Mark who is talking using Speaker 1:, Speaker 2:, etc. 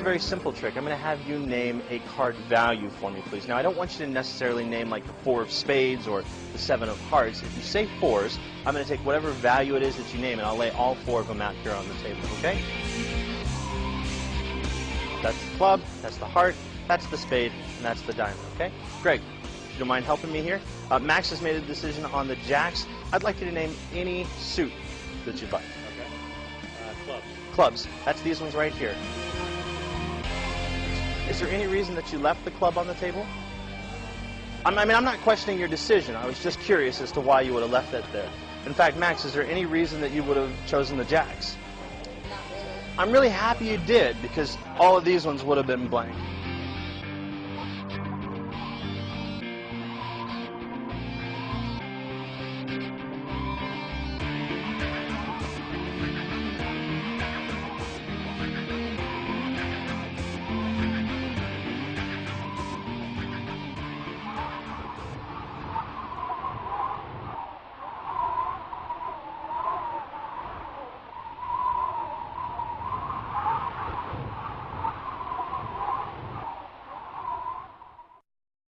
Speaker 1: a very simple trick. I'm going to have you name a card value for me, please. Now, I don't want you to necessarily name like the 4 of spades or the 7 of hearts. If you say 4s, I'm going to take whatever value it is that you name, and I'll lay all 4 of them out here on the table, okay? That's the club, that's the heart, that's the spade, and that's the diamond, okay? Greg, if you don't mind helping me here. Max has made a decision on the jacks. I'd like you to name any suit that you'd like.
Speaker 2: Okay. Clubs.
Speaker 1: Clubs. That's these ones right here. Is there any reason that you left the club on the table? I mean, I'm not questioning your decision. I was just curious as to why you would have left it there. In fact, Max, is there any reason that you would have chosen the jacks?
Speaker 3: Not really.
Speaker 1: I'm really happy you did, because all of these ones would have been blank.